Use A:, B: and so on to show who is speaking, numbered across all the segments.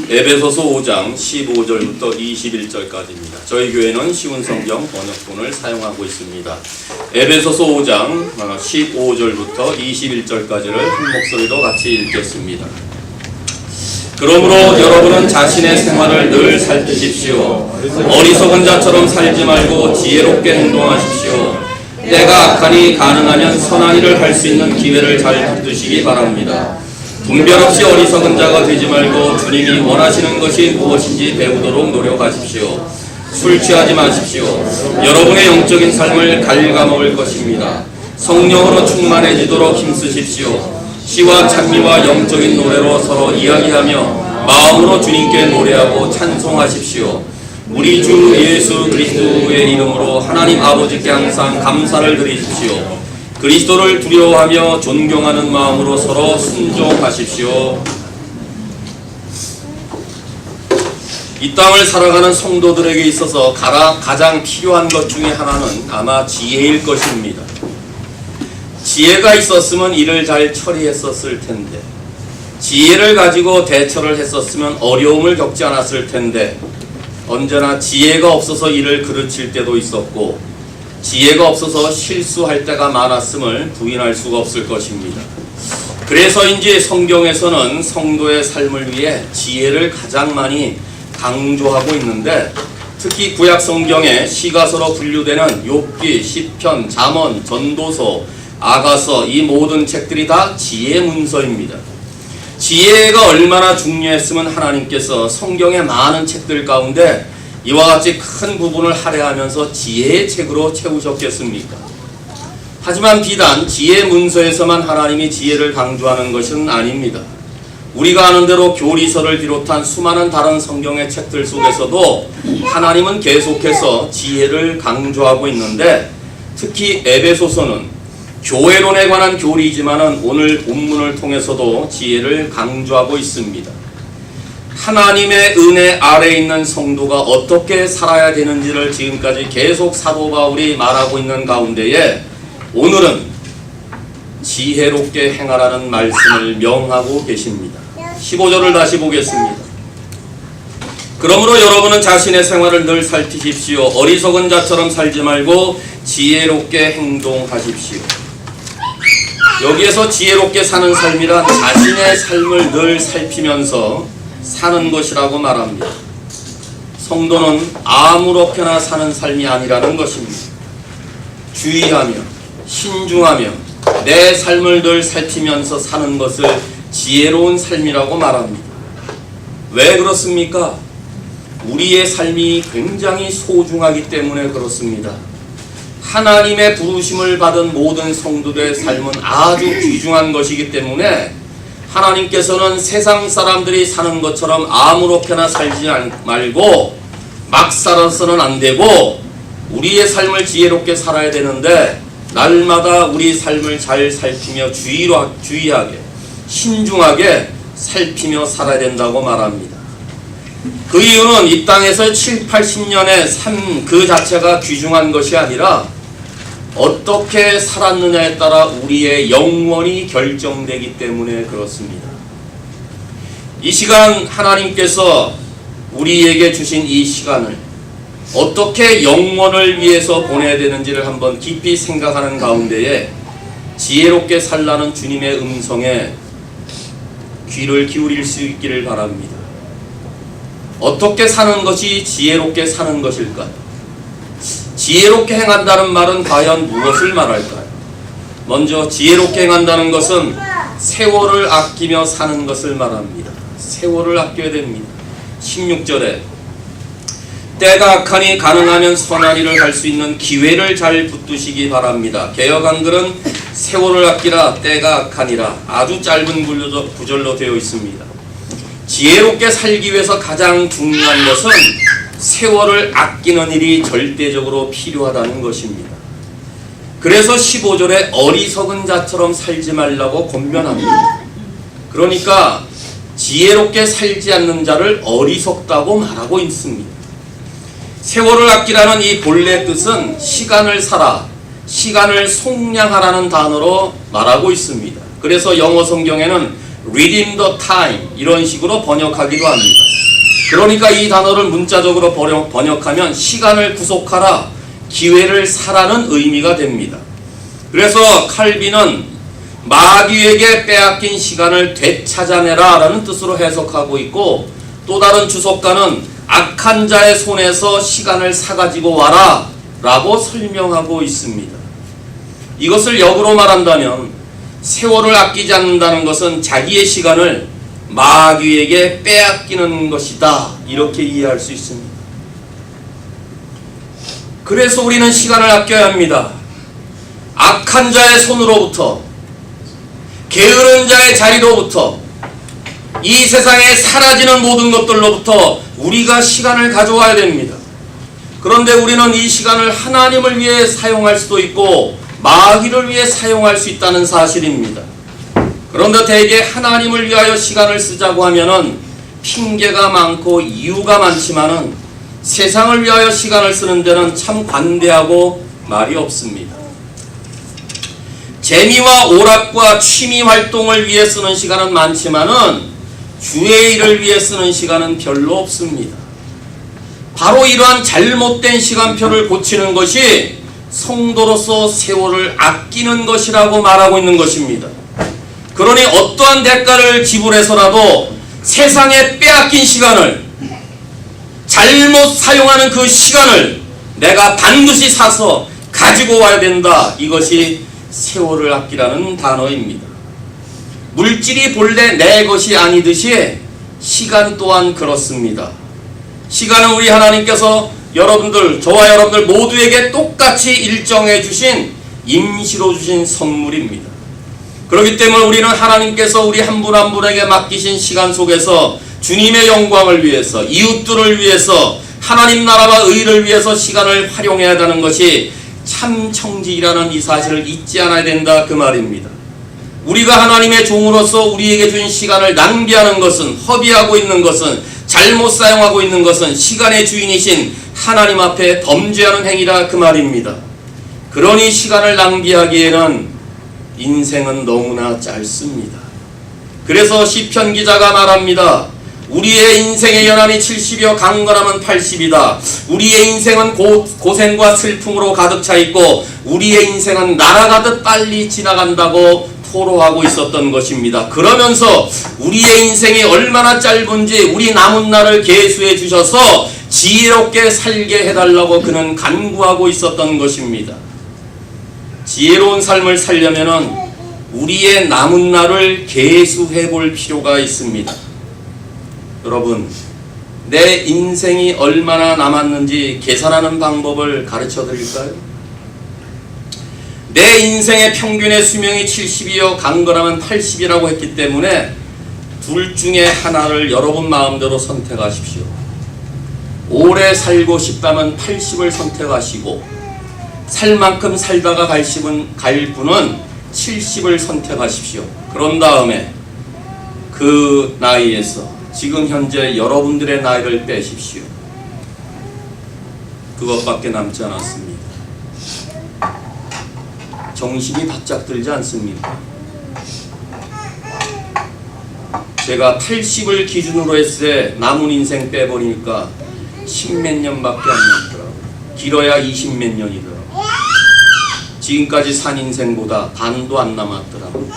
A: 에베소서 5장 15절부터 21절까지입니다. 저희 교회는 쉬운 성경 번역본을 사용하고 있습니다. 에베소서 5장 15절부터 21절까지를 한 목소리로 같이 읽겠습니다. 그러므로 여러분은 자신의 생활을 늘 살피십시오. 어리석은 자처럼 살지 말고 지혜롭게 행동하십시오. 때가 악하니 가능하면 선한 일을 할 수 있는 기회를 잘 붙드시기 바랍니다. 분별 없이 어리석은 자가 되지 말고 주님이 원하시는 것이 무엇인지 배우도록 노력하십시오. 술 취하지 마십시오. 여러분의 영적인 삶을 갉아먹을 것입니다. 성령으로 충만해지도록 힘쓰십시오. 시와 찬미와 영적인 노래로 서로 이야기하며 마음으로 주님께 노래하고 찬송하십시오. 우리 주 예수 그리스도의 이름으로 하나님 아버지께 항상 감사를 드리십시오. 그리스도를 두려워하며 존경하는 마음으로 서로 순종하십시오. 이 땅을 살아가는 성도들에게 있어서 가장 필요한 것 중에 하나는 아마 지혜일 것입니다. 지혜가 있었으면 일을 잘 처리했었을 텐데, 지혜를 가지고 대처를 했었으면 어려움을 겪지 않았을 텐데, 언제나 지혜가 없어서 일을 그르칠 때도 있었고 지혜가 없어서 실수할 때가 많았음을 부인할 수가 없을 것입니다. 그래서인지 성경에서는 성도의 삶을 위해 지혜를 가장 많이 강조하고 있는데, 특히 구약 성경에 시가서로 분류되는 욥기, 시편, 잠언, 전도서, 아가서, 이 모든 책들이 다 지혜 문서입니다. 지혜가 얼마나 중요했으면 하나님께서 성경의 많은 책들 가운데 이와 같이 큰 부분을 할애하면서 지혜의 책으로 채우셨겠습니까? 하지만 비단 지혜 문서에서만 하나님이 지혜를 강조하는 것은 아닙니다. 우리가 아는 대로 교리서를 비롯한 수많은 다른 성경의 책들 속에서도 하나님은 계속해서 지혜를 강조하고 있는데, 특히 에베소서는 교회론에 관한 교리이지만은 오늘 본문을 통해서도 지혜를 강조하고 있습니다. 하나님의 은혜 아래에 있는 성도가 어떻게 살아야 되는지를 지금까지 계속 사도 바울이 말하고 있는 가운데에 오늘은 지혜롭게 행하라는 말씀을 명하고 계십니다. 15절을 다시 보겠습니다. 그러므로 여러분은 자신의 생활을 늘 살피십시오. 어리석은 자처럼 살지 말고 지혜롭게 행동하십시오. 여기에서 지혜롭게 사는 삶이란 자신의 삶을 늘 살피면서 사는 것이라고 말합니다. 성도는 아무렇게나 사는 삶이 아니라는 것입니다. 주의하며 신중하며 내 삶을 늘 살피면서 사는 것을 지혜로운 삶이라고 말합니다. 왜 그렇습니까? 우리의 삶이 굉장히 소중하기 때문에 그렇습니다. 하나님의 부르심을 받은 모든 성도들의 삶은 아주 귀중한 것이기 때문에 하나님께서는 세상 사람들이 사는 것처럼 아무렇게나 살지 말고 막 살아서는 안 되고 우리의 삶을 지혜롭게 살아야 되는데, 날마다 우리 삶을 잘 살피며 주의하게 신중하게 살피며 살아야 된다고 말합니다. 그 이유는 이 땅에서 7, 80년의 삶 그 자체가 귀중한 것이 아니라 어떻게 살았느냐에 따라 우리의 영원이 결정되기 때문에 그렇습니다. 이 시간 하나님께서 우리에게 주신 이 시간을 어떻게 영원을 위해서 보내야 되는지를 한번 깊이 생각하는 가운데에 지혜롭게 살라는 주님의 음성에 귀를 기울일 수 있기를 바랍니다. 어떻게 사는 것이 지혜롭게 사는 것일까요? 지혜롭게 행한다는 말은 과연 무엇을 말할까요? 먼저 지혜롭게 행한다는 것은 세월을 아끼며 사는 것을 말합니다. 세월을 아껴야 됩니다. 16절에 때가 악하니 가능하면 선한 일을 할 수 있는 기회를 잘 붙드시기 바랍니다. 개역 한글은 세월을 아끼라 때가 악하니라 아주 짧은 구절로 되어 있습니다. 지혜롭게 살기 위해서 가장 중요한 것은 세월을 아끼는 일이 절대적으로 필요하다는 것입니다. 그래서 15절에 어리석은 자처럼 살지 말라고 권면합니다. 그러니까 지혜롭게 살지 않는 자를 어리석다고 말하고 있습니다. 세월을 아끼라는 이 본래 뜻은 시간을 살아, 시간을 속량하라는 단어로 말하고 있습니다. 그래서 영어 성경에는 redeem the time 이런 식으로 번역하기도 합니다. 그러니까 이 단어를 문자적으로 번역하면 시간을 구속하라, 기회를 사라는 의미가 됩니다. 그래서 칼빈은 마귀에게 빼앗긴 시간을 되찾아내라 라는 뜻으로 해석하고 있고, 또 다른 주석가는 악한 자의 손에서 시간을 사가지고 와라 라고 설명하고 있습니다. 이것을 역으로 말한다면 세월을 아끼지 않는다는 것은 자기의 시간을 마귀에게 빼앗기는 것이다, 이렇게 이해할 수 있습니다. 그래서 우리는 시간을 아껴야 합니다. 악한 자의 손으로부터, 게으른 자의 자리로부터, 이 세상에 사라지는 모든 것들로부터 우리가 시간을 가져와야 됩니다. 그런데 우리는 이 시간을 하나님을 위해 사용할 수도 있고 마귀를 위해 사용할 수 있다는 사실입니다. 그런데 대개 하나님을 위하여 시간을 쓰자고 하면은 핑계가 많고 이유가 많지만은 세상을 위하여 시간을 쓰는 데는 참 관대하고 말이 없습니다. 재미와 오락과 취미 활동을 위해 쓰는 시간은 많지만은 주의 일을 위해 쓰는 시간은 별로 없습니다. 바로 이러한 잘못된 시간표를 고치는 것이 성도로서 세월을 아끼는 것이라고 말하고 있는 것입니다. 그러니 어떠한 대가를 지불해서라도 세상에 빼앗긴 시간을, 잘못 사용하는 그 시간을 내가 반드시 사서 가지고 와야 된다. 이것이 세월을 아끼라는 단어입니다. 물질이 본래 내 것이 아니듯이 시간 또한 그렇습니다. 시간은 우리 하나님께서 여러분들, 저와 여러분들 모두에게 똑같이 일정해 주신, 임시로 주신 선물입니다. 그렇기 때문에 우리는 하나님께서 우리 한 분 한 분에게 맡기신 시간 속에서 주님의 영광을 위해서, 이웃들을 위해서, 하나님 나라와 의를 위해서 시간을 활용해야 한다는 것이 참 청지기라는 이 사실을 잊지 않아야 된다, 그 말입니다. 우리가 하나님의 종으로서 우리에게 준 시간을 낭비하는 것은, 허비하고 있는 것은, 잘못 사용하고 있는 것은 시간의 주인이신 하나님 앞에 범죄하는 행위라, 그 말입니다. 그러니 시간을 낭비하기에는 인생은 너무나 짧습니다. 그래서 시편 기자가 말합니다. 우리의 인생의 연한이 70이요 강건하면 80이다. 우리의 인생은 고생과 슬픔으로 가득 차 있고 우리의 인생은 날아가듯 빨리 지나간다고 토로하고 있었던 것입니다. 그러면서 우리의 인생이 얼마나 짧은지 우리 남은 날을 계수해 주셔서 지혜롭게 살게 해달라고 그는 간구하고 있었던 것입니다. 지혜로운 삶을 살려면은 우리의 남은 날을 계수해 볼 필요가 있습니다. 여러분, 내 인생이 얼마나 남았는지 계산하는 방법을 가르쳐 드릴까요? 내 인생의 평균의 수명이 70이요 강건하면 80이라고 했기 때문에 둘 중에 하나를 여러분 마음대로 선택하십시오. 오래 살고 싶다면 80을 선택하시고 살 만큼 살다가 갈 분은 70을 선택하십시오. 그런 다음에 그 나이에서 지금 현재 여러분들의 나이를 빼십시오. 그것밖에 남지 않았습니다. 정신이 바짝 들지 않습니까? 제가 80을 기준으로 했을 때 남은 인생 빼버리니까 10몇 년밖에 안 남더라고요. 길어야 20몇 년이더라고요. 지금까지 산 인생보다 반도 안 남았더라고요.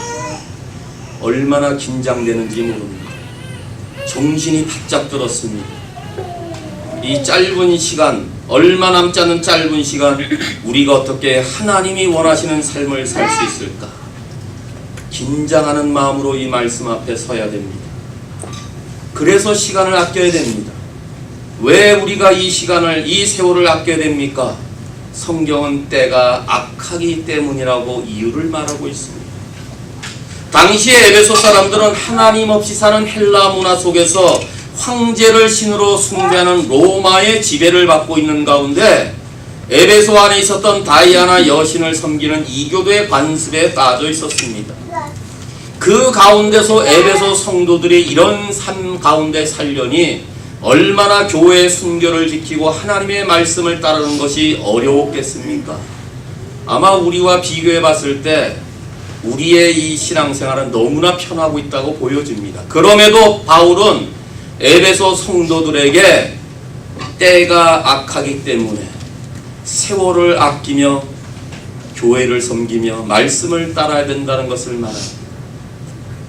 A: 얼마나 긴장되는지 모릅니다. 정신이 바짝 들었습니다. 이 짧은 시간, 얼마 남지 않은 짧은 시간, 우리가 어떻게 하나님이 원하시는 삶을 살 수 있을까? 긴장하는 마음으로 이 말씀 앞에 서야 됩니다. 그래서 시간을 아껴야 됩니다. 왜 우리가 이 시간을, 이 세월을 아껴야 됩니까? 성경은 때가 악하기 때문이라고 이유를 말하고 있습니다. 당시에 에베소 사람들은 하나님 없이 사는 헬라 문화 속에서 황제를 신으로 숭배하는 로마의 지배를 받고 있는 가운데 에베소 안에 있었던 다이아나 여신을 섬기는 이교도의 관습에 빠져 있었습니다. 그 가운데서 에베소 성도들이 이런 삶 가운데 살려니 얼마나 교회의 순결을 지키고 하나님의 말씀을 따르는 것이 어려웠겠습니까? 아마 우리와 비교해 봤을 때 우리의 이 신앙생활은 너무나 편하고 있다고 보여집니다. 그럼에도 바울은 에베소 성도들에게 때가 악하기 때문에 세월을 아끼며 교회를 섬기며 말씀을 따라야 된다는 것을 말합니다.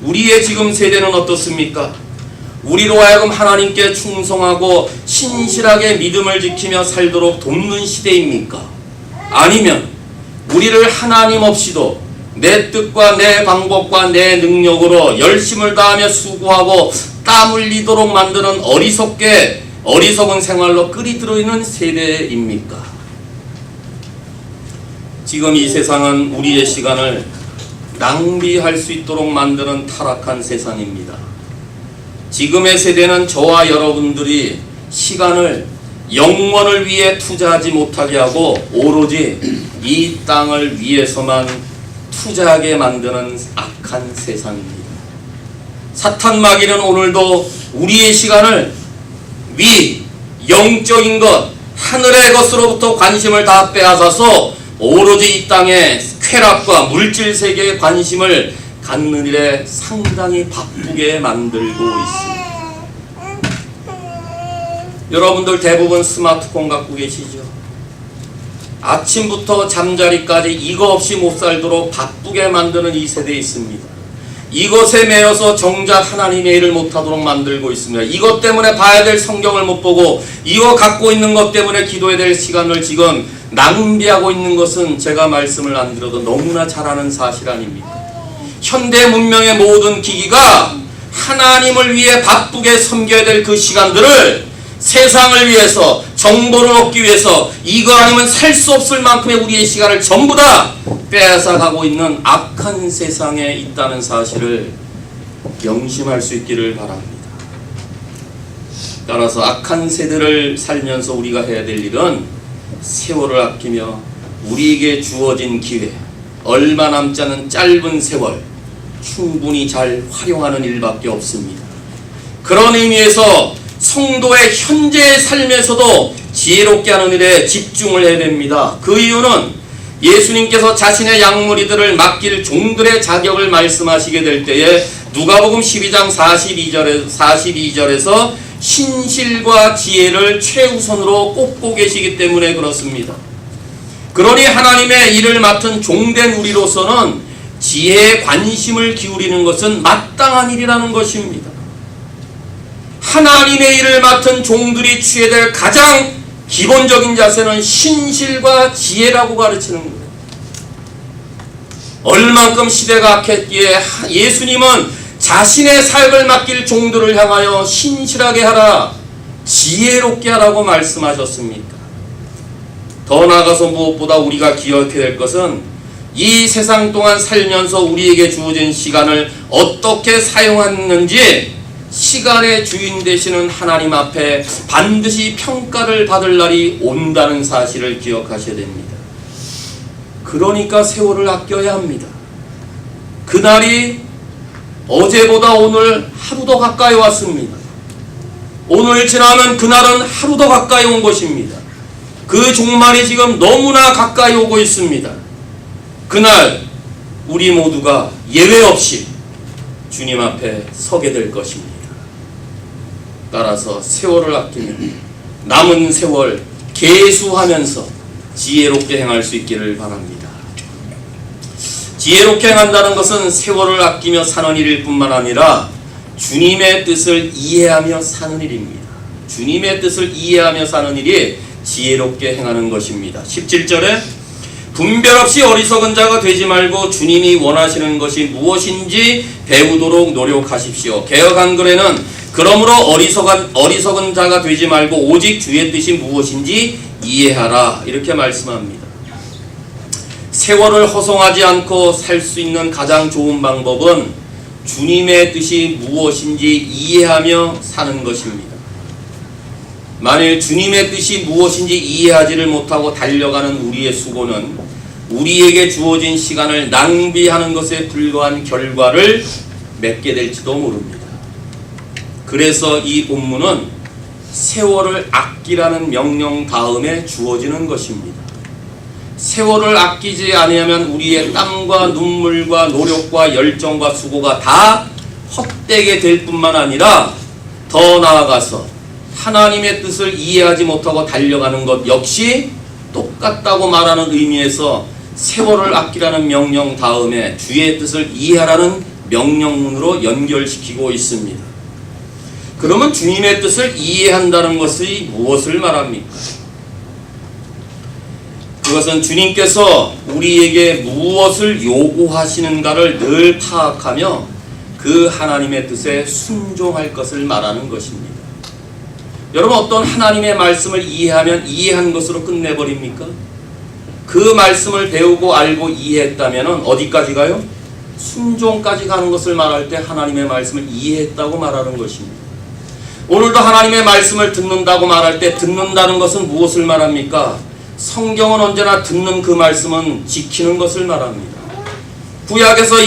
A: 우리의 지금 세대는 어떻습니까? 우리로 하여금 하나님께 충성하고 신실하게 믿음을 지키며 살도록 돕는 시대입니까? 아니면 우리를 하나님 없이도 내 뜻과 내 방법과 내 능력으로 열심을 다하며 수고하고 땀 흘리도록 만드는 어리석은 생활로 끓이들어 있는 세대입니까? 지금 이 세상은 우리의 시간을 낭비할 수 있도록 만드는 타락한 세상입니다. 지금의 세대는 저와 여러분들이 시간을 영원을 위해 투자하지 못하게 하고 오로지 이 땅을 위해서만 투자하게 만드는 악한 세상입니다. 사탄 마귀는 오늘도 우리의 시간을 영적인 것, 하늘의 것으로부터 관심을 다 빼앗아서 오로지 이 땅의 쾌락과 물질 세계에 관심을 갖는 일에 상당히 바쁘게 만들고 있습니다. 여러분들 대부분 스마트폰 갖고 계시죠? 아침부터 잠자리까지 이거 없이 못 살도록 바쁘게 만드는 이 세대에 있습니다. 이것에 매여서 정작 하나님의 일을 못하도록 만들고 있습니다. 이것 때문에 봐야 될 성경을 못 보고 이거 갖고 있는 것 때문에 기도해야 될 시간을 지금 낭비하고 있는 것은 제가 말씀을 안 드려도 너무나 잘 아는 사실 아닙니까? 현대 문명의 모든 기기가 하나님을 위해 바쁘게 섬겨야 될 그 시간들을 세상을 위해서, 정보를 얻기 위해서 이거 아니면 살 수 없을 만큼의 우리의 시간을 전부 다 빼앗아가고 있는 악한 세상에 있다는 사실을 명심할 수 있기를 바랍니다. 따라서 악한 세대를 살면서 우리가 해야 될 일은 세월을 아끼며 우리에게 주어진 기회, 얼마 남지 않은 짧은 세월 충분히 잘 활용하는 일밖에 없습니다. 그런 의미에서 성도의 현재의 삶에서도 지혜롭게 하는 일에 집중을 해야 됩니다. 그 이유는 예수님께서 자신의 양무리들을 맡길 종들의 자격을 말씀하시게 될 때에 누가복음 12장 42절에서 신실과 지혜를 최우선으로 꼽고 계시기 때문에 그렇습니다. 그러니 하나님의 일을 맡은 종된 우리로서는 지혜에 관심을 기울이는 것은 마땅한 일이라는 것입니다. 하나님의 일을 맡은 종들이 취해야 될 가장 기본적인 자세는 신실과 지혜라고 가르치는 거예요. 얼만큼 시대가 악했기에 예수님은 자신의 삶을 맡길 종들을 향하여 신실하게 하라, 지혜롭게 하라고 말씀하셨습니까? 더 나아가서 무엇보다 우리가 기억해야 될 것은 이 세상 동안 살면서 우리에게 주어진 시간을 어떻게 사용했는지 시간의 주인 되시는 하나님 앞에 반드시 평가를 받을 날이 온다는 사실을 기억하셔야 됩니다. 그러니까 세월을 아껴야 합니다. 그날이 어제보다 오늘 하루 더 가까이 왔습니다. 오늘 지나면 그날은 하루 더 가까이 온 것입니다. 그 종말이 지금 너무나 가까이 오고 있습니다. 그날 우리 모두가 예외 없이 주님 앞에 서게 될 것입니다. 따라서 세월을 아끼며 남은 세월 계수하면서 지혜롭게 행할 수 있기를 바랍니다. 지혜롭게 행한다는 것은 세월을 아끼며 사는 일일 뿐만 아니라 주님의 뜻을 이해하며 사는 일입니다. 주님의 뜻을 이해하며 사는 일이 지혜롭게 행하는 것입니다. 17절에 분별 없이 어리석은 자가 되지 말고 주님이 원하시는 것이 무엇인지 배우도록 노력하십시오. 개역 한글에는 그러므로 어리석은 자가 되지 말고 오직 주의 뜻이 무엇인지 이해하라, 이렇게 말씀합니다. 세월을 허송하지 않고 살 수 있는 가장 좋은 방법은 주님의 뜻이 무엇인지 이해하며 사는 것입니다. 만일 주님의 뜻이 무엇인지 이해하지를 못하고 달려가는 우리의 수고는 우리에게 주어진 시간을 낭비하는 것에 불과한 결과를 맺게 될지도 모릅니다. 그래서 이 본문은 세월을 아끼라는 명령 다음에 주어지는 것입니다. 세월을 아끼지 아니하면 우리의 땀과 눈물과 노력과 열정과 수고가 다 헛되게 될 뿐만 아니라 더 나아가서 하나님의 뜻을 이해하지 못하고 달려가는 것 역시 똑같다고 말하는 의미에서 세월을 아끼라는 명령 다음에 주의 뜻을 이해하라는 명령문으로 연결시키고 있습니다. 그러면 주님의 뜻을 이해한다는 것이 무엇을 말합니까? 그것은 주님께서 우리에게 무엇을 요구하시는가를 늘 파악하며 그 하나님의 뜻에 순종할 것을 말하는 것입니다. 여러분, 어떤 하나님의 말씀을 이해하면 이해한 것으로 끝내버립니까? 그 말씀을 배우고 알고 이해했다면 어디까지 가요? 순종까지 가는 것을 말할 때 하나님의 말씀을 이해했다고 말하는 것입니다. 오늘도 하나님의 말씀을 듣는다고 말할 때 듣는다는 것은 무엇을 말합니까? 성경은 언제나 듣는 그 말씀은 지키는 것을 말합니다. 구약에서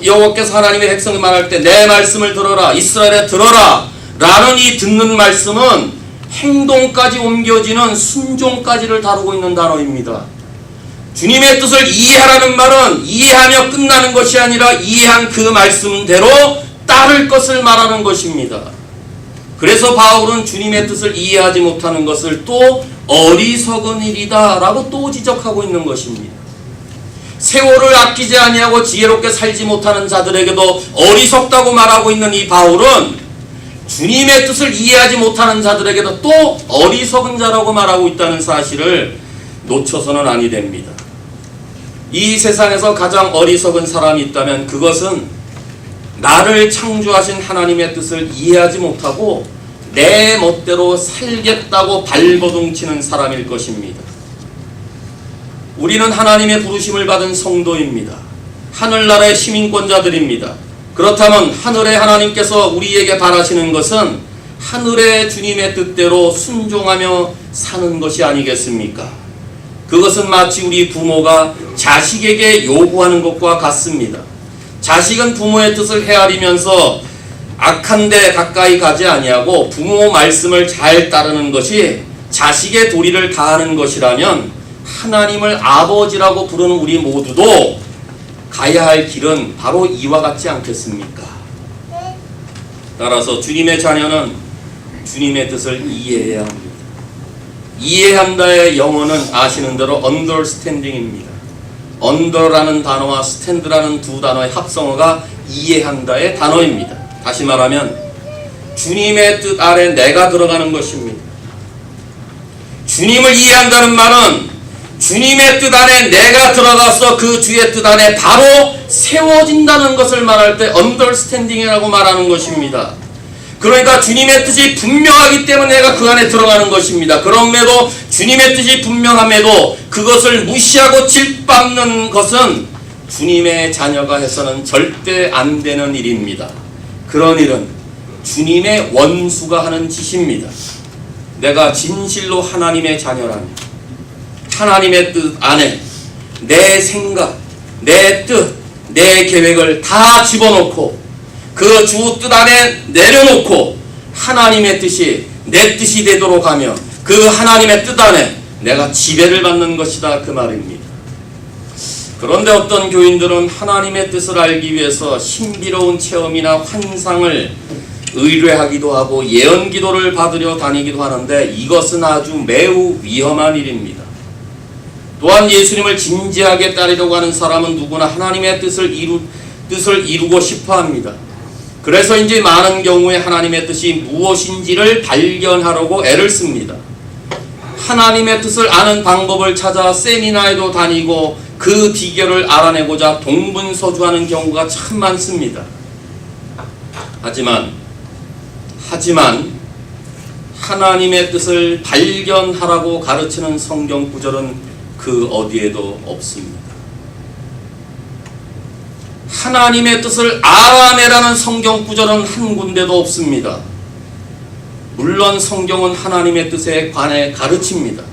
A: 여호와께서 하나님의 백성이 말할 때 내 말씀을 들어라, 이스라엘에 들어라 라는 이 듣는 말씀은 행동까지 옮겨지는 순종까지를 다루고 있는 단어입니다. 주님의 뜻을 이해하라는 말은 이해하며 끝나는 것이 아니라 이해한 그 말씀대로 따를 것을 말하는 것입니다. 그래서 바울은 주님의 뜻을 이해하지 못하는 것을 또 어리석은 일이다 라고 또 지적하고 있는 것입니다. 세월을 아끼지 아니하고 지혜롭게 살지 못하는 자들에게도 어리석다고 말하고 있는 이 바울은 주님의 뜻을 이해하지 못하는 자들에게도 또 어리석은 자라고 말하고 있다는 사실을 놓쳐서는 아니 됩니다. 이 세상에서 가장 어리석은 사람이 있다면 그것은 나를 창조하신 하나님의 뜻을 이해하지 못하고 내 멋대로 살겠다고 발버둥치는 사람일 것입니다. 우리는 하나님의 부르심을 받은 성도입니다. 하늘나라의 시민권자들입니다. 그렇다면 하늘의 하나님께서 우리에게 바라시는 것은 하늘의 주님의 뜻대로 순종하며 사는 것이 아니겠습니까? 그것은 마치 우리 부모가 자식에게 요구하는 것과 같습니다. 자식은 부모의 뜻을 헤아리면서 악한 데 가까이 가지 아니하고 부모 말씀을 잘 따르는 것이 자식의 도리를 다하는 것이라면 하나님을 아버지라고 부르는 우리 모두도 가야 할 길은 바로 이와 같지 않겠습니까? 따라서 주님의 자녀는 주님의 뜻을 이해해야 합니다. 이해한다의 영어는 아시는 대로 understanding입니다. under라는 단어와 stand라는 두 단어의 합성어가 이해한다의 단어입니다. 다시 말하면 주님의 뜻 아래 내가 들어가는 것입니다. 주님을 이해한다는 말은 주님의 뜻 안에 내가 들어가서 그 주의 뜻 안에 바로 세워진다는 것을 말할 때 understanding이라고 말하는 것입니다. 그러니까 주님의 뜻이 분명하기 때문에 내가 그 안에 들어가는 것입니다. 그럼에도 주님의 뜻이 분명함에도 그것을 무시하고 짓밟는 것은 주님의 자녀가 해서는 절대 안 되는 일입니다. 그런 일은 주님의 원수가 하는 짓입니다. 내가 진실로 하나님의 자녀라면 하나님의 뜻 안에 내 생각, 내 뜻, 내 계획을 다 집어넣고 그 주 뜻 안에 내려놓고 하나님의 뜻이 내 뜻이 되도록 하며 그 하나님의 뜻 안에 내가 지배를 받는 것이다 그 말입니다. 그런데 어떤 교인들은 하나님의 뜻을 알기 위해서 신비로운 체험이나 환상을 의뢰하기도 하고 예언기도를 받으려 다니기도 하는데 이것은 아주 매우 위험한 일입니다. 또한 예수님을 진지하게 따르려고 하는 사람은 누구나 하나님의 뜻을 이루고 싶어 합니다. 그래서인지 많은 경우에 하나님의 뜻이 무엇인지를 발견하려고 애를 씁니다. 하나님의 뜻을 아는 방법을 찾아 세미나에도 다니고 그 비결을 알아내고자 동분서주하는 경우가 참 많습니다. 하지만 하나님의 뜻을 발견하라고 가르치는 성경 구절은 그 어디에도 없습니다. 하나님의 뜻을 알아내라는 성경 구절은 한 군데도 없습니다. 물론 성경은 하나님의 뜻에 관해 가르칩니다.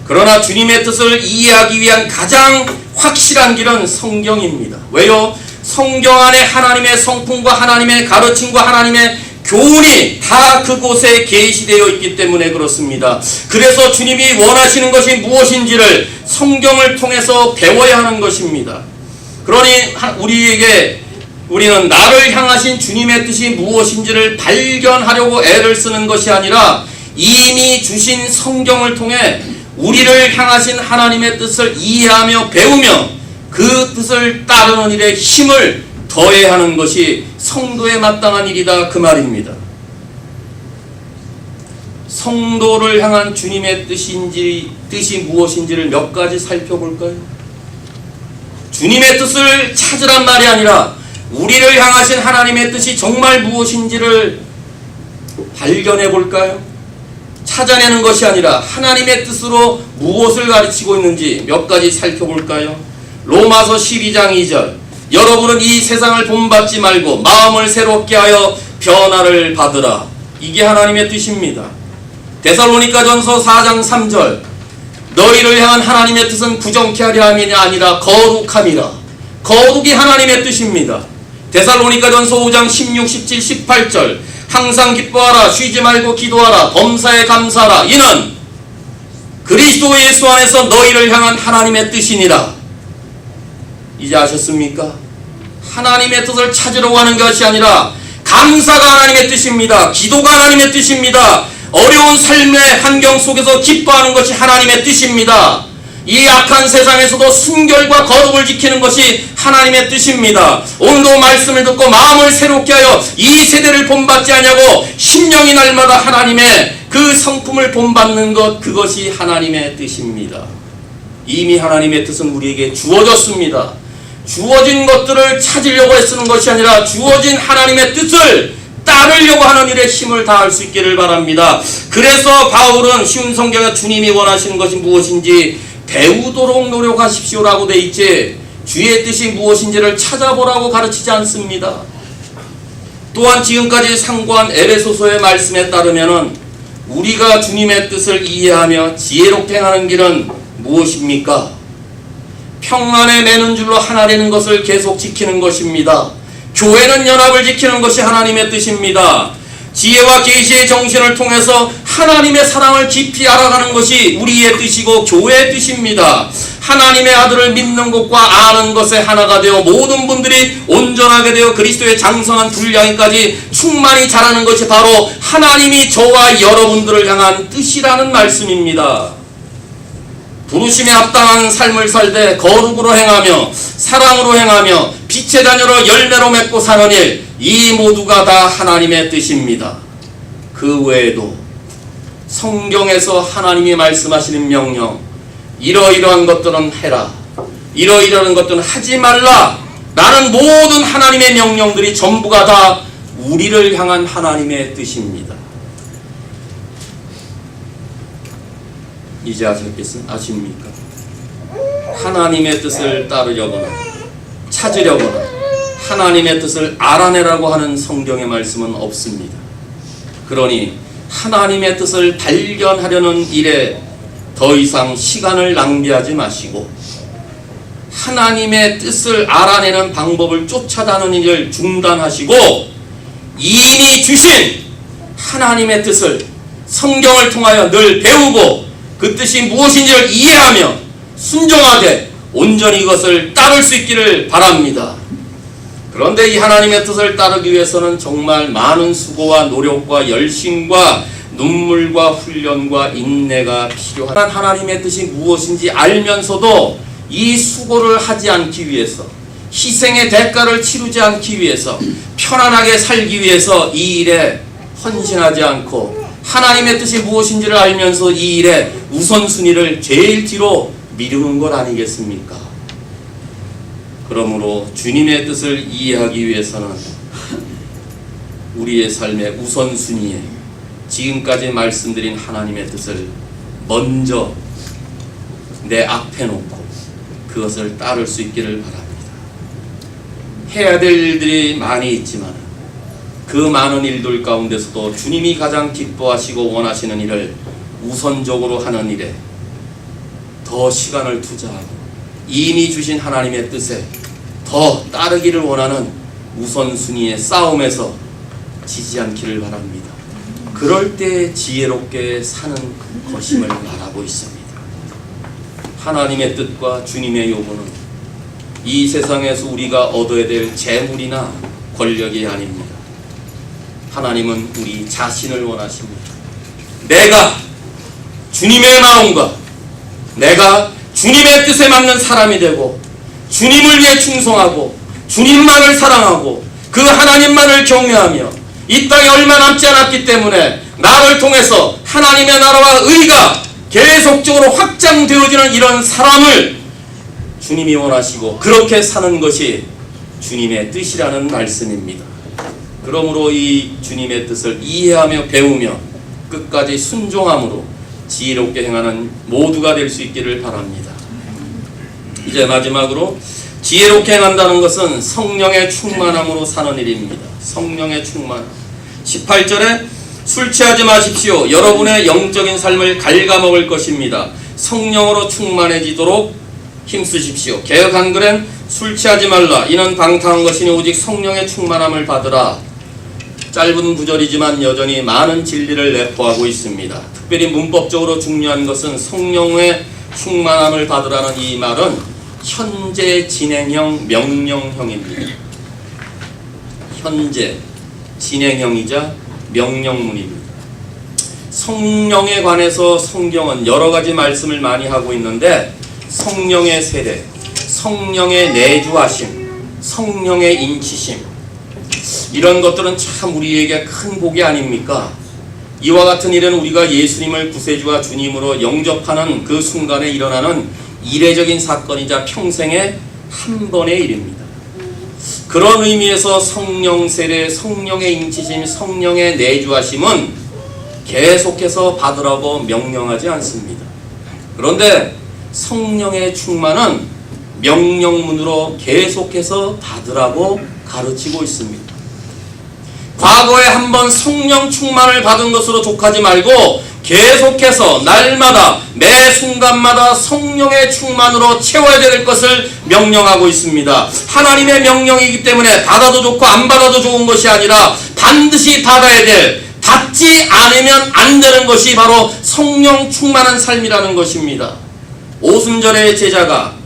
A: 그러나 주님의 뜻을 이해하기 위한 가장 확실한 길은 성경입니다. 왜요? 성경 안에 하나님의 성품과 하나님의 가르침과 하나님의 교훈이 다 그곳에 계시되어 있기 때문에 그렇습니다. 그래서 주님이 원하시는 것이 무엇인지를 성경을 통해서 배워야 하는 것입니다. 그러니 우리는 나를 향하신 주님의 뜻이 무엇인지를 발견하려고 애를 쓰는 것이 아니라 이미 주신 성경을 통해 우리를 향하신 하나님의 뜻을 이해하며 배우며 그 뜻을 따르는 일에 힘을 더해야 하는 것이 성도에 마땅한 일이다, 그 말입니다. 성도를 향한 주님의 뜻이 무엇인지를 몇 가지 살펴볼까요? 주님의 뜻을 찾으란 말이 아니라 우리를 향하신 하나님의 뜻이 정말 무엇인지를 발견해 볼까요? 찾아내는 것이 아니라 하나님의 뜻으로 무엇을 가르치고 있는지 몇 가지 살펴볼까요? 로마서 12장 2절, 여러분은 이 세상을 본받지 말고 마음을 새롭게 하여 변화를 받으라. 이게 하나님의 뜻입니다. 데살로니가전서 4장 3절, 너희를 향한 하나님의 뜻은 부정케 하려 함이 아니라 거룩함이라. 거룩이 하나님의 뜻입니다. 데살로니가전서 5장 16, 17, 18절, 항상 기뻐하라, 쉬지 말고 기도하라, 범사에 감사하라. 이는 그리스도 예수 안에서 너희를 향한 하나님의 뜻이니라. 이제 아셨습니까? 하나님의 뜻을 찾으려고 하는 것이 아니라 감사가 하나님의 뜻입니다. 기도가 하나님의 뜻입니다. 어려운 삶의 환경 속에서 기뻐하는 것이 하나님의 뜻입니다. 이 악한 세상에서도 순결과 거룩을 지키는 것이 하나님의 뜻입니다. 오늘도 말씀을 듣고 마음을 새롭게 하여 이 세대를 본받지 아니하고 심령이 날마다 하나님의 그 성품을 본받는 것, 그것이 하나님의 뜻입니다. 이미 하나님의 뜻은 우리에게 주어졌습니다. 주어진 것들을 찾으려고 애쓰는 것이 아니라 주어진 하나님의 뜻을 따르려고 하는 일에 힘을 다할 수 있기를 바랍니다. 그래서 바울은 쉬운 성경에 주님이 원하시는 것이 무엇인지 배우도록 노력하십시오라고 돼 있지, 주의 뜻이 무엇인지를 찾아보라고 가르치지 않습니다. 또한 지금까지 상고한 에베소서의 말씀에 따르면 우리가 주님의 뜻을 이해하며 지혜롭게 행하는 길은 무엇입니까? 평안에 매는 줄로 하나 되는 것을 계속 지키는 것입니다. 교회는 연합을 지키는 것이 하나님의 뜻입니다. 지혜와 계시의 정신을 통해서 하나님의 사랑을 깊이 알아가는 것이 우리의 뜻이고 교회의 뜻입니다. 하나님의 아들을 믿는 것과 아는 것에 하나가 되어 모든 분들이 온전하게 되어 그리스도의 장성한 분량까지 충만히 자라는 것이 바로 하나님이 저와 여러분들을 향한 뜻이라는 말씀입니다. 부르심에 합당한 삶을 살되 거룩으로 행하며 사랑으로 행하며 빛의 자녀로 열매로 맺고 사는 일, 이 모두가 다 하나님의 뜻입니다. 그 외에도 성경에서 하나님이 말씀하시는 명령, 이러이러한 것들은 해라, 이러이러한 것들은 하지 말라 라는 모든 하나님의 명령들이 전부가 다 우리를 향한 하나님의 뜻입니다. 이제 아십니까? 하나님의 뜻을 따르려거나 찾으려거나 하나님의 뜻을 알아내라고 하는 성경의 말씀은 없습니다. 그러니 하나님의 뜻을 발견하려는 일에 더 이상 시간을 낭비하지 마시고 하나님의 뜻을 알아내는 방법을 쫓아다니는 일을 중단하시고 이미 주신 하나님의 뜻을 성경을 통하여 늘 배우고 그 뜻이 무엇인지를 이해하며 순종하되 온전히 이것을 따를 수 있기를 바랍니다. 그런데 이 하나님의 뜻을 따르기 위해서는 정말 많은 수고와 노력과 열심과 눈물과 훈련과 인내가 필요한, 하나님의 뜻이 무엇인지 알면서도 이 수고를 하지 않기 위해서, 희생의 대가를 치르지 않기 위해서, 편안하게 살기 위해서 이 일에 헌신하지 않고 하나님의 뜻이 무엇인지를 알면서 이 일에 우선순위를 제일 뒤로 미루는 것 아니겠습니까? 그러므로 주님의 뜻을 이해하기 위해서는 우리의 삶의 우선순위에 지금까지 말씀드린 하나님의 뜻을 먼저 내 앞에 놓고 그것을 따를 수 있기를 바랍니다. 해야 될 일들이 많이 있지만 그 많은 일들 가운데서도 주님이 가장 기뻐하시고 원하시는 일을 우선적으로 하는 일에 더 시간을 투자하고 이미 주신 하나님의 뜻에 더 따르기를 원하는 우선순위의 싸움에서 지지 않기를 바랍니다. 그럴 때 지혜롭게 사는 것임을 말하고 있습니다. 하나님의 뜻과 주님의 요구는 이 세상에서 우리가 얻어야 될 재물이나 권력이 아닙니다. 하나님은 우리 자신을 원하십니다. 내가 주님의 마음과 내가 주님의 뜻에 맞는 사람이 되고 주님을 위해 충성하고 주님만을 사랑하고 그 하나님만을 경외하며 이 땅에 얼마 남지 않았기 때문에 나를 통해서 하나님의 나라와 의가 계속적으로 확장되어지는 이런 사람을 주님이 원하시고 그렇게 사는 것이 주님의 뜻이라는 말씀입니다. 그러므로 이 주님의 뜻을 이해하며 배우며 끝까지 순종함으로 지혜롭게 행하는 모두가 될 수 있기를 바랍니다. 이제 마지막으로 지혜롭게 행한다는 것은 성령의 충만함으로 사는 일입니다. 성령의 충만함. 18절에 술 취하지 마십시오. 여러분의 영적인 삶을 갉아먹을 것입니다. 성령으로 충만해지도록 힘쓰십시오. 개역 한글엔 술 취하지 말라. 이는 방탕한 것이니 오직 성령의 충만함을 받으라. 짧은 구절이지만 여전히 많은 진리를 내포하고 있습니다. 특별히 문법적으로 중요한 것은 성령의 충만함을 받으라는 이 말은 현재 진행형 명령형입니다. 현재 진행형이자 명령문입니다. 성령에 관해서 성경은 여러 가지 말씀을 많이 하고 있는데 성령의 세례, 성령의 내주하심, 성령의 인치심 이런 것들은 참 우리에게 큰 복이 아닙니까? 이와 같은 일은 우리가 예수님을 구세주와 주님으로 영접하는 그 순간에 일어나는 이례적인 사건이자 평생의 한 번의 일입니다. 그런 의미에서 성령 세례, 성령의 인치심, 성령의 내주하심은 계속해서 받으라고 명령하지 않습니다. 그런데 성령의 충만은 명령문으로 계속해서 받으라고 가르치고 있습니다. 과거에 한번 성령 충만을 받은 것으로 족하지 말고 계속해서 날마다 매 순간마다 성령의 충만으로 채워야 될 것을 명령하고 있습니다. 하나님의 명령이기 때문에 받아도 좋고 안 받아도 좋은 것이 아니라 반드시 받아야 될, 받지 않으면 안 되는 것이 바로 성령 충만한 삶이라는 것입니다. 오순절의 제자가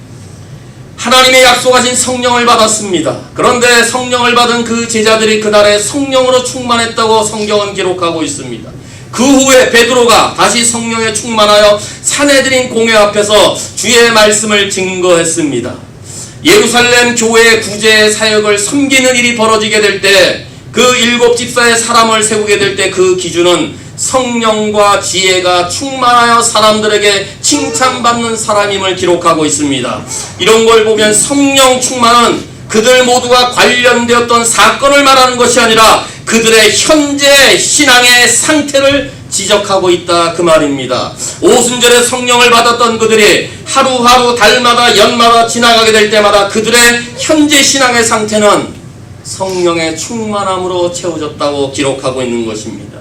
A: 하나님의 약속하신 성령을 받았습니다. 그런데 성령을 받은 그 제자들이 그날에 성령으로 충만했다고 성경은 기록하고 있습니다. 그 후에 베드로가 다시 성령에 충만하여 산헤드린 공회 앞에서 주의 말씀을 증거했습니다. 예루살렘 교회의 구제 사역을 섬기는 일이 벌어지게 될 때 그 7 집사의 사람을 세우게 될 때 그 기준은 성령과 지혜가 충만하여 사람들에게 칭찬받는 사람임을 기록하고 있습니다. 이런 걸 보면 성령 충만은 그들 모두가 관련되었던 사건을 말하는 것이 아니라 그들의 현재 신앙의 상태를 지적하고 있다 그 말입니다. 오순절에 성령을 받았던 그들이 하루하루 달마다 연마다 지나가게 될 때마다 그들의 현재 신앙의 상태는 성령의 충만함으로 채워졌다고 기록하고 있는 것입니다.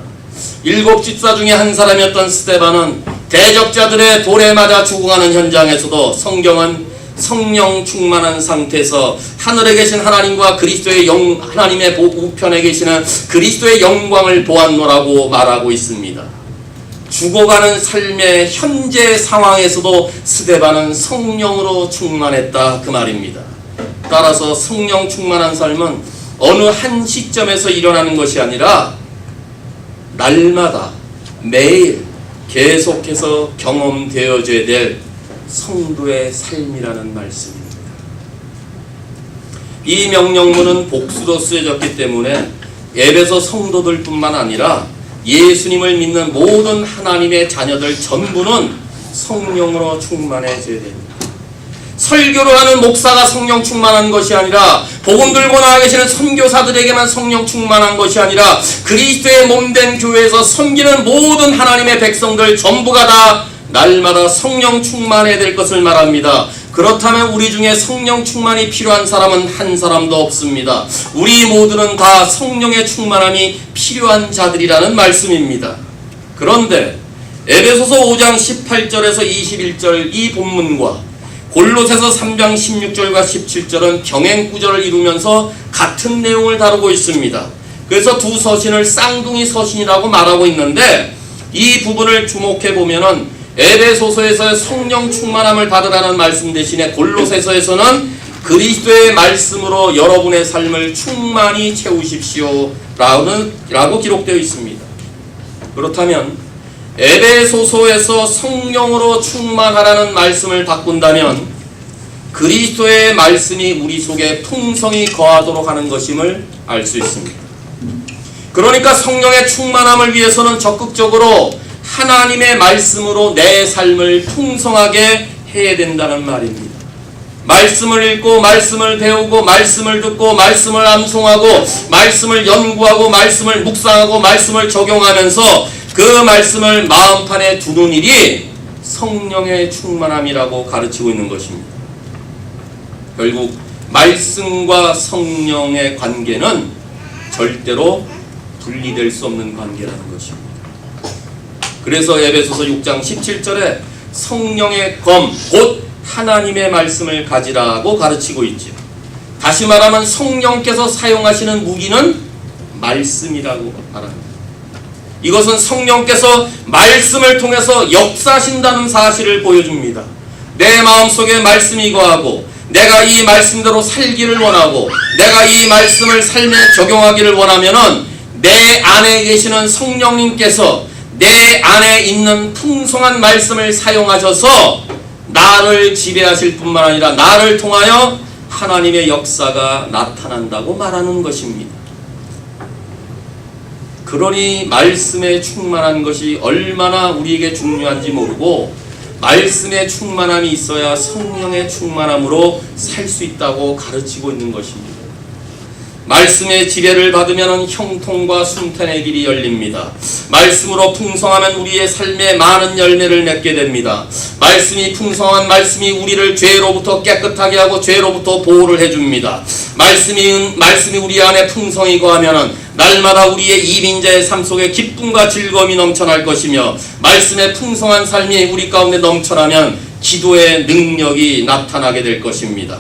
A: 7 집사 중에 한 사람이었던 스데반은 대적자들의 돌에 맞아 죽어가는 현장에서도 성경은 성령 충만한 상태에서 하늘에 계신 하나님과 그리스도의 하나님의 우편에 계시는 그리스도의 영광을 보았노라고 말하고 있습니다. 죽어가는 삶의 현재 상황에서도 스데반은 성령으로 충만했다 그 말입니다. 따라서 성령 충만한 삶은 어느 한 시점에서 일어나는 것이 아니라 날마다 매일 계속해서 경험되어져야 될 성도의 삶이라는 말씀입니다. 이 명령문은 복수로 쓰여졌기 때문에 에베소 성도들 뿐만 아니라 예수님을 믿는 모든 하나님의 자녀들 전부는 성령으로 충만해져야 됩니다. 설교를 하는 목사가 성령 충만한 것이 아니라 복음 들고 나와 계시는 선교사들에게만 성령 충만한 것이 아니라 그리스도의 몸된 교회에서 섬기는 모든 하나님의 백성들 전부가 다 날마다 성령 충만해야 될 것을 말합니다. 그렇다면 우리 중에 성령 충만이 필요한 사람은 한 사람도 없습니다. 우리 모두는 다 성령의 충만함이 필요한 자들이라는 말씀입니다. 그런데 에베소서 5장 18절에서 21절 이 본문과 골로새서 3장 16절과 17절은 병행 구절을 이루면서 같은 내용을 다루고 있습니다. 그래서 두 서신을 쌍둥이 서신이라고 말하고 있는데, 이 부분을 주목해 보면은 에베소서에서의 성령 충만함을 받으라는 말씀 대신에 골로새서에서는 그리스도의 말씀으로 여러분의 삶을 충만히 채우십시오 라고 기록되어 있습니다. 그렇다면 에베소서에서 성령으로 충만하라는 말씀을 바꾼다면 그리스도의 말씀이 우리 속에 풍성히 거하도록 하는 것임을 알 수 있습니다. 그러니까 성령의 충만함을 위해서는 적극적으로 하나님의 말씀으로 내 삶을 풍성하게 해야 된다는 말입니다. 말씀을 읽고 말씀을 배우고 말씀을 듣고 말씀을 암송하고 말씀을 연구하고 말씀을 묵상하고 말씀을 적용하면서 그 말씀을 마음판에 두는 일이 성령의 충만함이라고 가르치고 있는 것입니다. 결국 말씀과 성령의 관계는 절대로 분리될 수 없는 관계라는 것입니다. 그래서 에베소서 6장 17절에 성령의 검, 곧 하나님의 말씀을 가지라고 가르치고 있죠. 다시 말하면 성령께서 사용하시는 무기는 말씀이라고 말합니다. 이것은 성령께서 말씀을 통해서 역사하신다는 사실을 보여줍니다. 내 마음속에 말씀이 거하고 내가 이 말씀대로 살기를 원하고 내가 이 말씀을 삶에 적용하기를 원하면은 내 안에 계시는 성령님께서 내 안에 있는 풍성한 말씀을 사용하셔서 나를 지배하실 뿐만 아니라 나를 통하여 하나님의 역사가 나타난다고 말하는 것입니다. 그러니 말씀에 충만한 것이 얼마나 우리에게 중요한지 모르고 말씀의 충만함이 있어야 성령의 충만함으로 살 수 있다고 가르치고 있는 것입니다. 말씀의 지배를 받으면 형통과 순탄의 길이 열립니다. 말씀으로 풍성하면 우리의 삶에 많은 열매를 맺게 됩니다. 말씀이 풍성한 말씀이 우리를 죄로부터 깨끗하게 하고 죄로부터 보호를 해줍니다. 말씀이 우리 안에 풍성히 거하면 날마다 우리의 이민자의 삶 속에 기쁨과 즐거움이 넘쳐날 것이며 말씀의 풍성한 삶이 우리 가운데 넘쳐나면 기도의 능력이 나타나게 될 것입니다.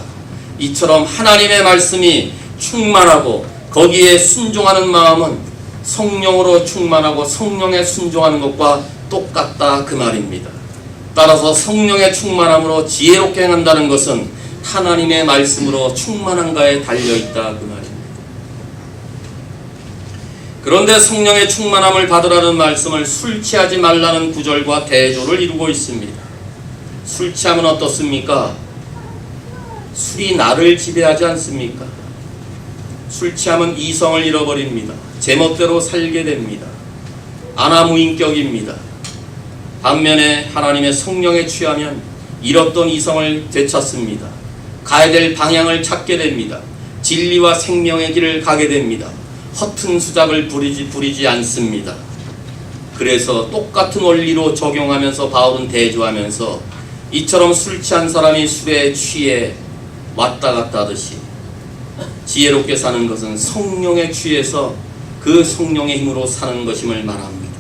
A: 이처럼 하나님의 말씀이 충만하고 거기에 순종하는 마음은 성령으로 충만하고 성령에 순종하는 것과 똑같다 그 말입니다. 따라서 성령의 충만함으로 지혜롭게 행한다는 것은 하나님의 말씀으로 충만한가에 달려있다 그 말입니다. 그런데 성령의 충만함을 받으라는 말씀을 술 취하지 말라는 구절과 대조를 이루고 있습니다. 술 취하면 어떻습니까? 술이 나를 지배하지 않습니까? 술 취하면 이성을 잃어버립니다. 제멋대로 살게 됩니다. 아나무인격입니다. 반면에 하나님의 성령에 취하면 잃었던 이성을 되찾습니다. 가야 될 방향을 찾게 됩니다. 진리와 생명의 길을 가게 됩니다. 허튼 수작을 부리지 않습니다. 그래서 똑같은 원리로 적용하면서 바울은 대조하면서 이처럼 술 취한 사람이 술에 취해 왔다 갔다 하듯이 지혜롭게 사는 것은 성령에 취해서 그 성령의 힘으로 사는 것임을 말합니다.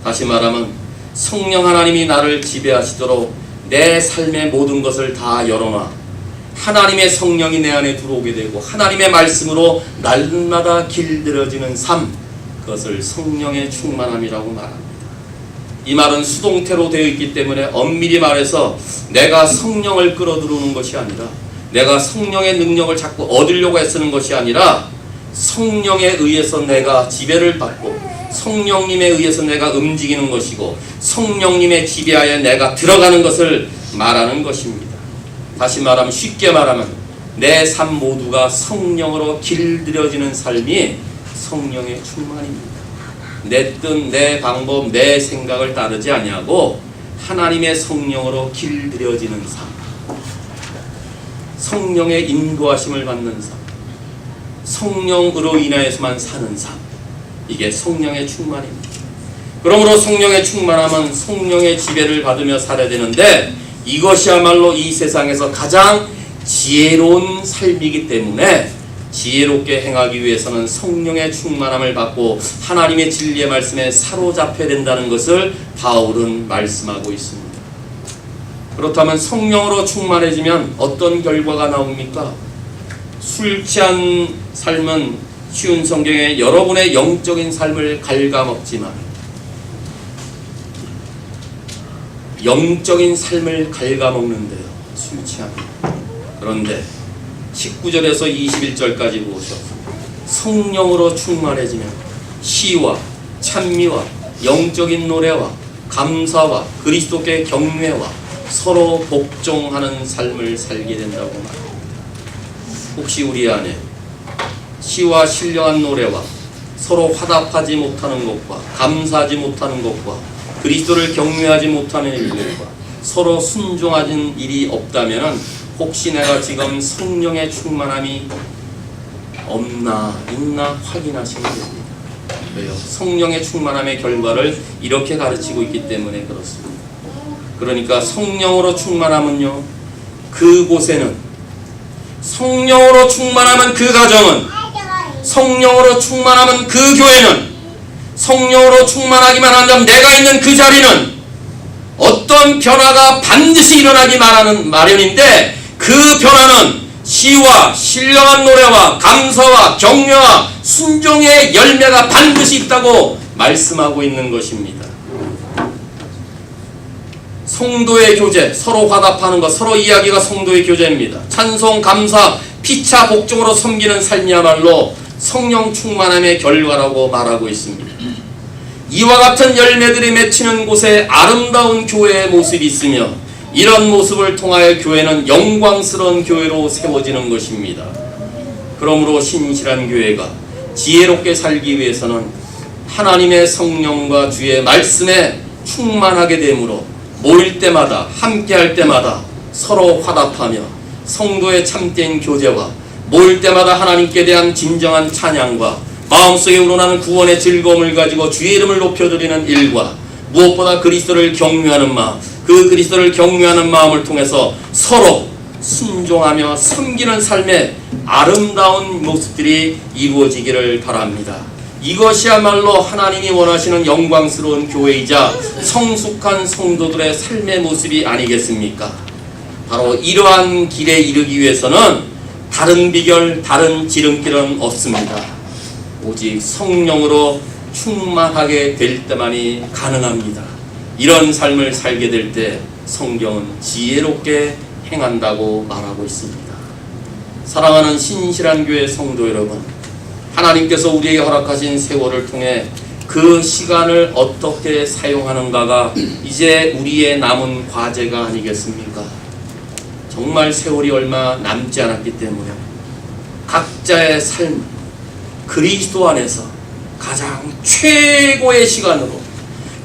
A: 다시 말하면 성령 하나님이 나를 지배하시도록 내 삶의 모든 것을 다 열어놔 하나님의 성령이 내 안에 들어오게 되고 하나님의 말씀으로 날마다 길들여지는 삶, 그것을 성령의 충만함이라고 말합니다. 이 말은 수동태로 되어 있기 때문에 엄밀히 말해서 내가 성령을 끌어들이는 것이 아니라 내가 성령의 능력을 자꾸 얻으려고 애쓰는 것이 아니라 성령에 의해서 내가 지배를 받고 성령님에 의해서 내가 움직이는 것이고 성령님의 지배하에 내가 들어가는 것을 말하는 것입니다. 다시 말하면 쉽게 말하면 내 삶 모두가 성령으로 길들여지는 삶이 성령의 충만입니다. 내 뜻, 내 방법, 내 생각을 따르지 아니하고 하나님의 성령으로 길들여지는 삶, 성령의 인도하심을 받는 삶, 성령으로 인하여서만 사는 삶, 이게 성령의 충만입니다. 그러므로 성령의 충만함은 성령의 지배를 받으며 살아야 되는데 이것이야말로 이 세상에서 가장 지혜로운 삶이기 때문에 지혜롭게 행하기 위해서는 성령의 충만함을 받고 하나님의 진리의 말씀에 사로잡혀야 된다는 것을 바울은 말씀하고 있습니다. 그렇다면 성령으로 충만해지면 어떤 결과가 나옵니까? 술 취한 삶은 쉬운 성경에 여러분의 영적인 삶을 갉아먹지만 영적인 삶을 갉아먹는데요. 술 취합니다. 그런데 19절에서 21절까지 보셔서 성령으로 충만해지면 시와 찬미와 영적인 노래와 감사와 그리스도께 경외와 서로 복종하는 삶을 살게 된다고 말합니다. 혹시 우리 안에 시와 신령한 노래와 서로 화답하지 못하는 것과 감사하지 못하는 것과 그리스도를 경외하지 못하는 일들과 서로 순종하는 일이 없다면 혹시 내가 지금 성령의 충만함이 없나 있나 확인하시면 됩니다. 왜요? 성령의 충만함의 결과를 이렇게 가르치고 있기 때문에 그렇습니다. 그러니까 성령으로 충만하면요, 그곳에는 성령으로 충만하면 그 가정은, 성령으로 충만하면 그 교회는, 성령으로 충만하기만 한다면 내가 있는 그 자리는 어떤 변화가 반드시 일어나기 마련인데, 그 변화는 시와 신령한 노래와 감사와 격려와 순종의 열매가 반드시 있다고 말씀하고 있는 것입니다. 성도의 교제, 서로 화답하는 것, 서로 이야기가 성도의 교제입니다. 찬송, 감사, 피차, 복종으로 섬기는 삶이야말로 성령 충만함의 결과라고 말하고 있습니다. 이와 같은 열매들이 맺히는 곳에 아름다운 교회의 모습이 있으며, 이런 모습을 통하여 교회는 영광스러운 교회로 세워지는 것입니다. 그러므로 신실한 교회가 지혜롭게 살기 위해서는 하나님의 성령과 주의 말씀에 충만하게 되므로 모일 때마다, 함께할 때마다 서로 화답하며 성도의 참된 교제와 모일 때마다 하나님께 대한 진정한 찬양과 마음속에 우러나는 구원의 즐거움을 가지고 주의 이름을 높여드리는 일과 무엇보다 그리스도를 경외하는 마음, 그 그리스도를 경외하는 마음을 통해서 서로 순종하며 섬기는 삶의 아름다운 모습들이 이루어지기를 바랍니다. 이것이야말로 하나님이 원하시는 영광스러운 교회이자 성숙한 성도들의 삶의 모습이 아니겠습니까? 바로 이러한 길에 이르기 위해서는 다른 비결, 다른 지름길은 없습니다. 오직 성령으로 충만하게 될 때만이 가능합니다. 이런 삶을 살게 될 때 성경은 지혜롭게 행한다고 말하고 있습니다. 사랑하는 신실한 교회 성도 여러분, 하나님께서 우리에게 허락하신 세월을 통해 그 시간을 어떻게 사용하는가가 이제 우리의 남은 과제가 아니겠습니까? 정말 세월이 얼마 남지 않았기 때문에 각자의 삶, 그리스도 안에서 가장 최고의 시간으로,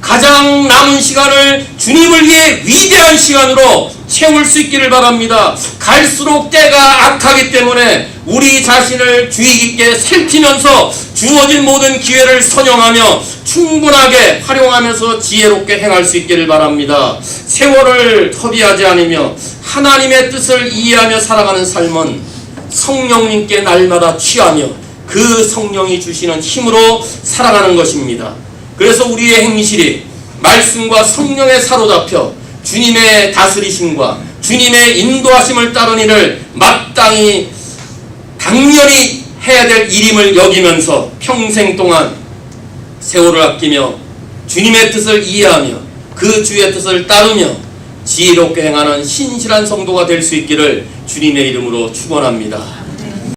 A: 가장 남은 시간을 주님을 위해 위대한 시간으로 채울 수 있기를 바랍니다. 갈수록 때가 악하기 때문에 우리 자신을 주의 깊게 살피면서 주어진 모든 기회를 선용하며 충분하게 활용하면서 지혜롭게 행할 수 있기를 바랍니다. 세월을 허비하지 않으며 하나님의 뜻을 이해하며 살아가는 삶은 성령님께 날마다 취하며 그 성령이 주시는 힘으로 살아가는 것입니다. 그래서 우리의 행실이 말씀과 성령에 사로잡혀 주님의 다스리심과 주님의 인도하심을 따르는 일을 마땅히 당연히 해야 될 일임을 여기면서 평생 동안 세월을 아끼며 주님의 뜻을 이해하며 그 주의 뜻을 따르며 지혜롭게 행하는 신실한 성도가 될 수 있기를 주님의 이름으로 축원합니다.